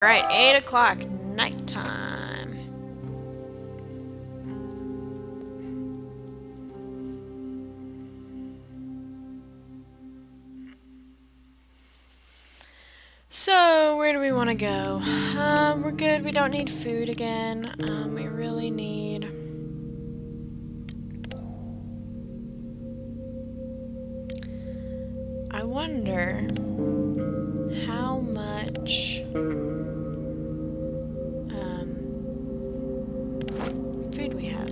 Alright, 8 o'clock, nighttime. So, where do we want to go? We're good, we don't need food again. We really need... I wonder how much food we have.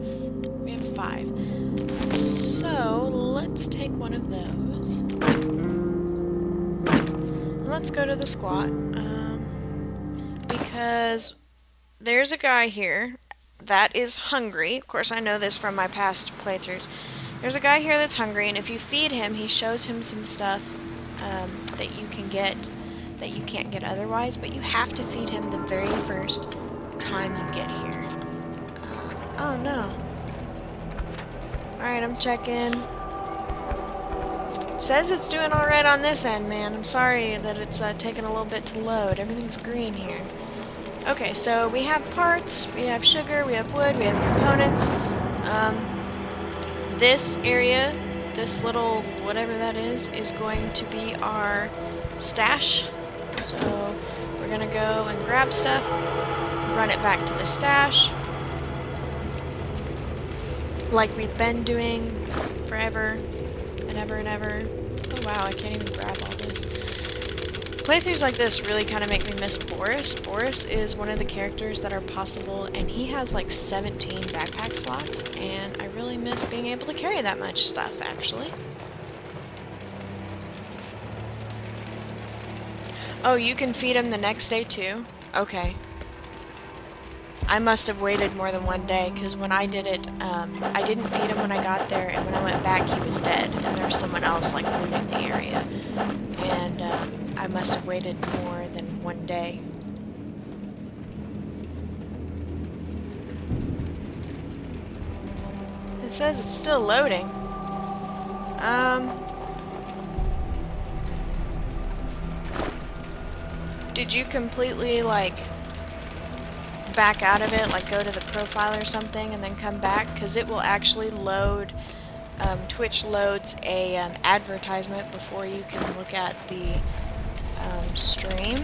We have 5. So, let's take one of those. And let's go to the squat. Because there's a guy here that is hungry. Of course, I know this from my past playthroughs. There's a guy here that's hungry, and if you feed him, he shows him some stuff that you can get that you can't get otherwise, but you have to feed him the very first time you get here. Oh no. Alright, I'm checking. It says it's doing alright on this end, man. I'm sorry that it's taking a little bit to load. Everything's green here. Okay, so we have parts, we have sugar, we have wood, we have components. This area, this little whatever that is going to be our stash. So we're gonna go and grab stuff, run it back to the stash, like we've been doing forever and ever and ever. Oh wow, I can't even grab all this. Playthroughs like this really kind of make me miss Boris. Boris is one of the characters that are possible, and he has like 17 backpack slots, and I really miss being able to carry that much stuff, actually. Oh, you can feed him the next day too? Okay. I must have waited more than one day, because when I did it, I didn't feed him when I got there, and when I went back he was dead, and there was someone else like looting the area. And I must have waited more than one day. It says it's still loading. Did you completely, like, back out of it, like go to the profile or something and then come back? Because it will actually load, Twitch loads a advertisement before you can look at the stream.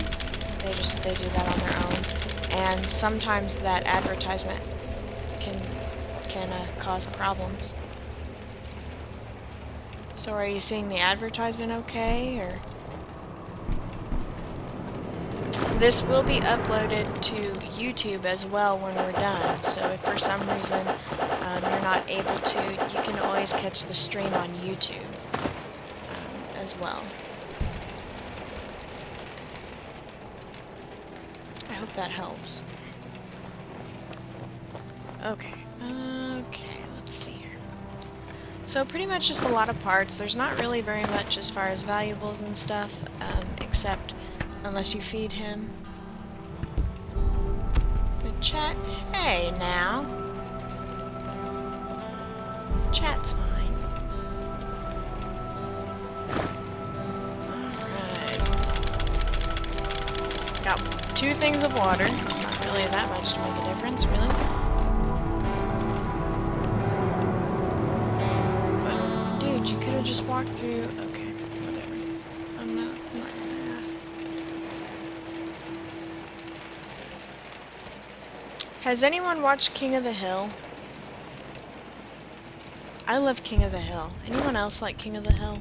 They do that on their own, and sometimes that advertisement can cause problems. So are you seeing the advertisement okay, or? This will be uploaded to YouTube as well when we're done, so if for some reason you're not able to, you can always catch the stream on YouTube as well. I hope that helps. Okay, let's see here. So pretty much just a lot of parts. There's not really very much as far as valuables and stuff, except unless you feed him. But chat, hey now. Chat's fine. Alright. Got 2 things of water. It's not really that much to make a difference, really. But, dude, you could have just walked through. Okay, whatever. I'm not gonna ask. Has anyone watched King of the Hill? I love King of the Hill. Anyone else like King of the Hill?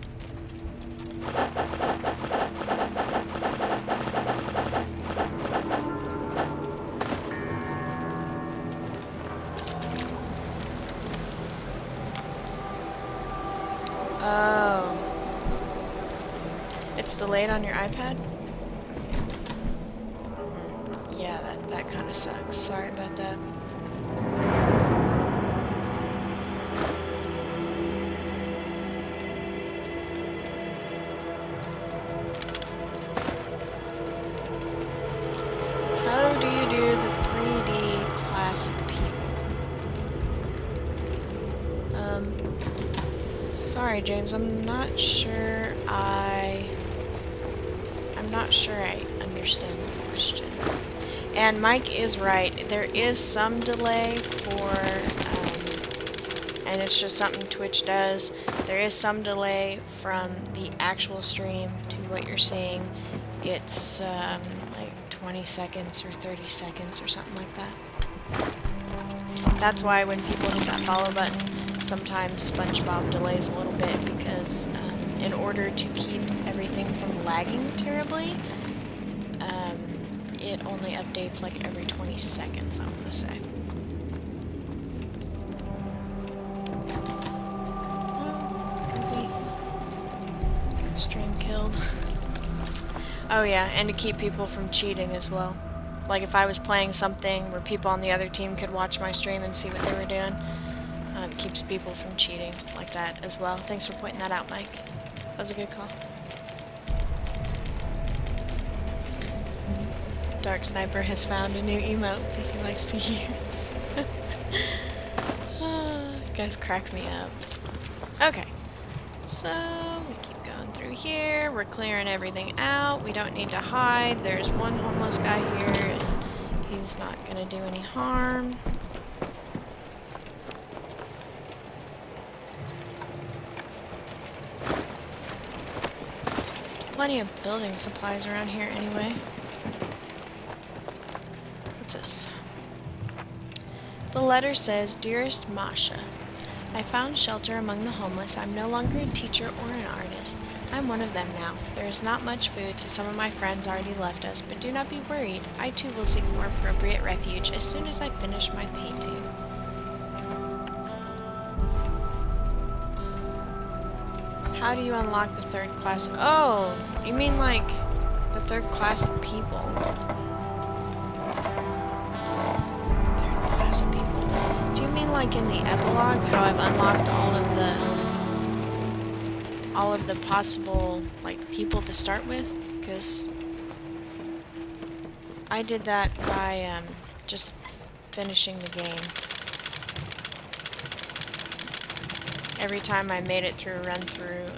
Oh. It's delayed on your iPad? Yeah, that kind of sucks. Sorry about that. How do you do the 3D class of people? Sorry, James, I'm not sure I understand the question. And Mike is right. There is some delay and it's just something Twitch does. There is some delay from the actual stream to what you're seeing. It's like 20 seconds or 30 seconds or something like that. That's why when people hit that follow button, sometimes SpongeBob delays a little bit because in order to keep everything from lagging terribly, it only updates like every 20 seconds, I want to say. Stream killed. Oh yeah, and to keep people from cheating as well. Like if I was playing something where people on the other team could watch my stream and see what they were doing, it keeps people from cheating like that as well. Thanks for pointing that out, Mike. That was a good call. Dark Sniper has found a new emote that he likes to use. You guys crack me up. Okay, so we keep going through here. We're clearing everything out. We don't need to hide. There's one homeless guy here, and he's not gonna do any harm. Plenty of building supplies around here anyway. What's this? The letter says, "Dearest Masha, I found shelter among the homeless. I'm no longer a teacher or an artist. I'm one of them now. There is not much food, so some of my friends already left us, but do not be worried. I too will seek more appropriate refuge as soon as I finish my painting." How do you unlock the third class? Oh, you mean like the third class of people? Third class of people. Do you mean like in the epilogue, how I've unlocked all of the possible like people to start with? Because I did that by just finishing the game. Every time I made it through a run-through,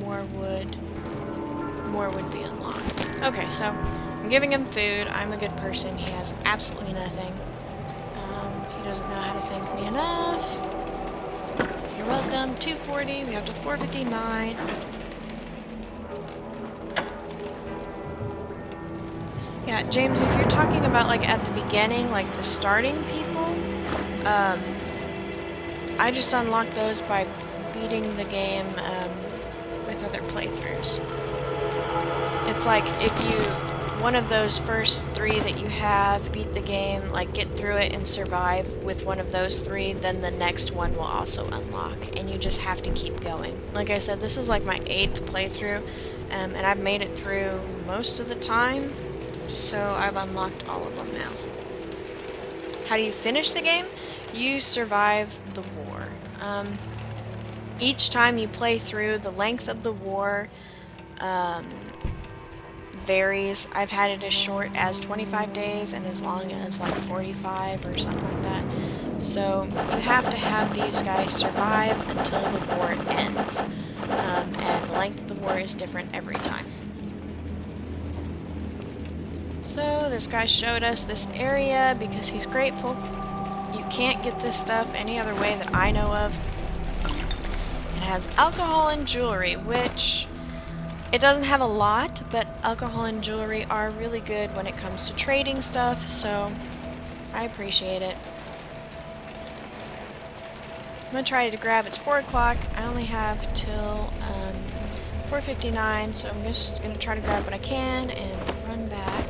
more would be unlocked. Okay, so I'm giving him food. I'm a good person. He has absolutely nothing. He doesn't know how to thank me enough. You're welcome. 240. We have to 459. Yeah, James, if you're talking about like at the beginning, like the starting people, I just unlocked those by beating the game with other playthroughs. It's like if you, one of those first 3 that you have, beat the game, like get through it and survive with one of those 3, then the next one will also unlock, and you just have to keep going. Like I said, this is like my 8th playthrough, and I've made it through most of the time, so I've unlocked all of them now. How do you finish the game? You survive the war. Each time you play through, the length of the war varies. I've had it as short as 25 days and as long as like 45 or something like that. So you have to have these guys survive until the war ends. And the length of the war is different every time. So this guy showed us this area because he's grateful. You can't get this stuff any other way that I know of. It has alcohol and jewelry, which it doesn't have a lot, but alcohol and jewelry are really good when it comes to trading stuff, so I appreciate it. I'm gonna try to grab, it's 4 o'clock. I only have till 4:59, so I'm just gonna try to grab what I can and run back.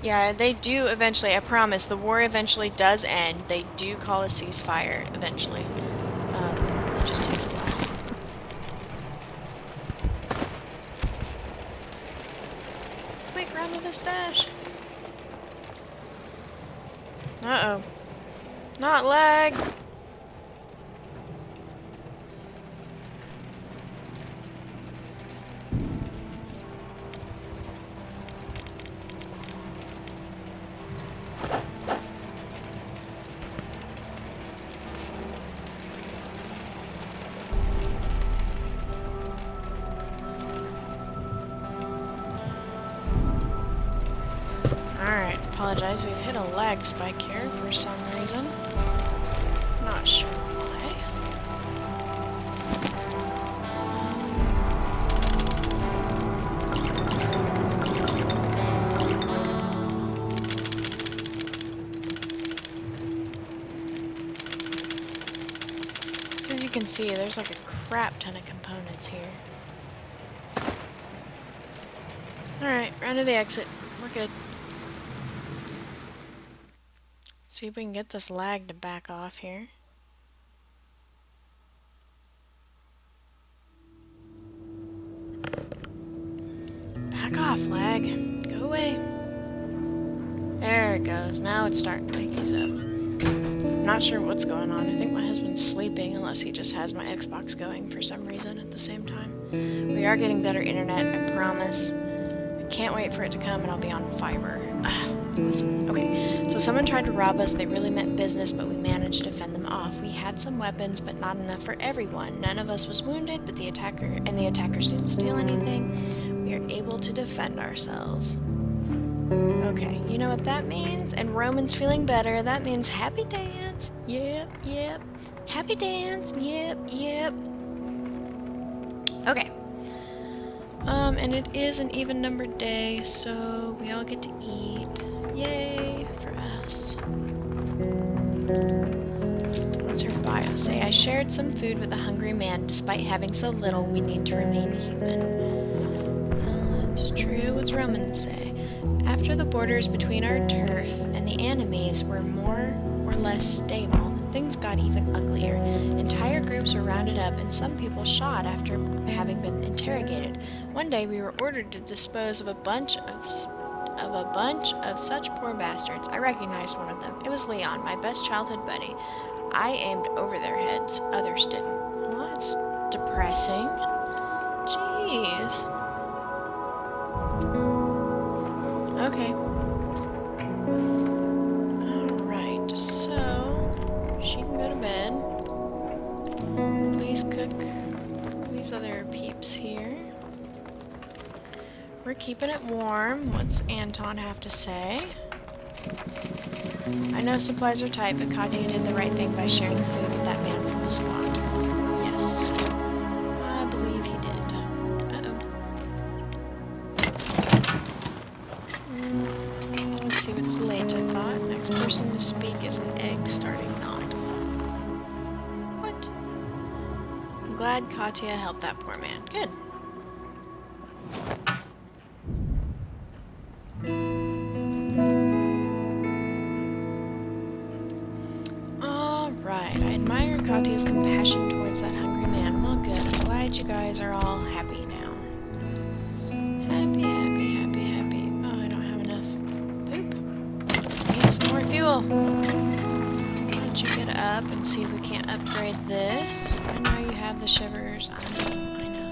Yeah, they do eventually, I promise, the war eventually does end. They do call a ceasefire eventually. It just takes a while. Quick, run to the stash. Uh-oh. Not lag! apologize. We've hit a lag spike here for some reason. Not sure why. So as you can see, there's like a crap ton of components here. Alright, round to the exit. We're good. See if we can get this lag to back off here. Back off, lag. Go away. There it goes. Now it's starting to ease up. I'm not sure what's going on. I think my husband's sleeping unless he just has my Xbox going for some reason at the same time. We are getting better internet, I promise. I can't wait for it to come and I'll be on fiber. It's awesome. Okay, so someone tried to rob us. They really meant business, but we managed to fend them off. We had some weapons, but not enough for everyone. None of us was wounded, but the attackers didn't steal anything. We are able to defend ourselves. Okay, you know what that means? And Roman's feeling better. That means happy dance. Yep, yep. Happy dance. Yep, yep. Okay. And it is an even numbered day, so we all get to eat. Yay for us. What's her bio say? I shared some food with a hungry man. Despite having so little, we need to remain human. That's true. What's Roman say? After the borders between our turf and the enemies were more or less stable, things got even uglier. Entire groups were rounded up and some people shot after having been interrogated. One day we were ordered to dispose of a bunch of such poor bastards. I recognized one of them. It was Leon, my best childhood buddy. I aimed over their heads. Others didn't. Well, that's depressing. Jeez. Okay. Alright, so she can go to bed. Please cook these other peeps here. We're keeping it warm. What's Anton have to say? I know supplies are tight, but Katya did the right thing by sharing food with that man from the squad. Yes. I believe he did. Let's see what's late, I thought. Next person to speak is an egg starting not. What? I'm glad Katya helped that poor man. Good. Alright, I admire Katya's compassion towards that hungry man. Well, good. I'm glad you guys are all happy now. Happy, happy, happy, happy. Oh, I don't have enough poop. Need some more fuel. Why don't you get up and see if we can't upgrade this? I know you have the shivers. I know.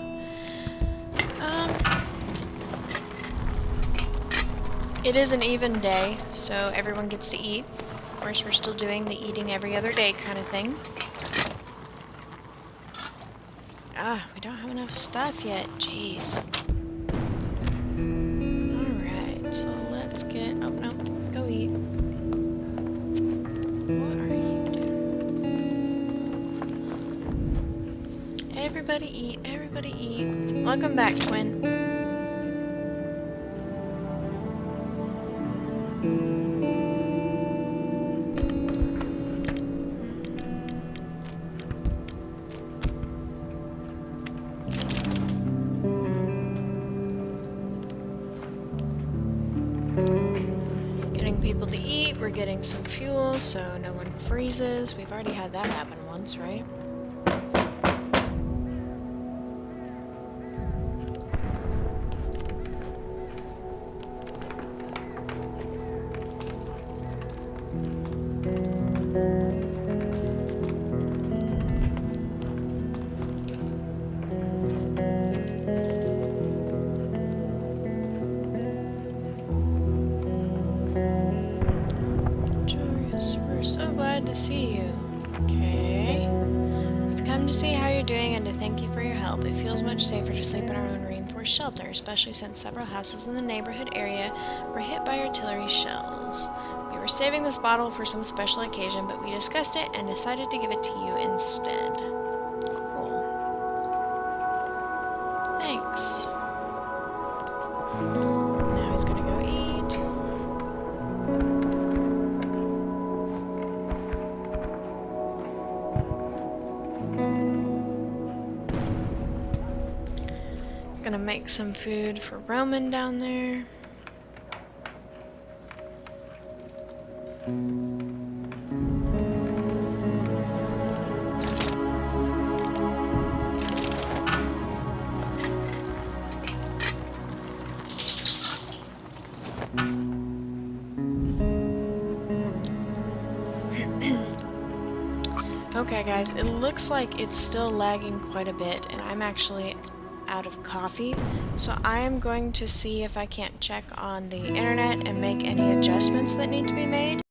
It is an even day, so everyone gets to eat. Of course, we're still doing the eating every other day kind of thing. We don't have enough stuff yet. Jeez. Alright, so let's get... Oh, no. Go eat. What are you doing? Everybody eat. Everybody eat. Welcome back, Twin. People to eat, we're getting some fuel so no one freezes. We've already had that happen once, right? To see you. Okay. We've come to see how you're doing and to thank you for your help. help. It feels much safer to sleep in our own reinforced shelter, especially since several houses in the neighborhood area were hit by artillery shells. We were saving this bottle for some special occasion, but we discussed it and decided to give it to you instead. Cool. Thanks. Now he's gonna go eat. He's gonna make some food for Roman down there. Okay guys, it looks like it's still lagging quite a bit and I'm actually out of coffee, so I am going to see if I can't check on the internet and make any adjustments that need to be made.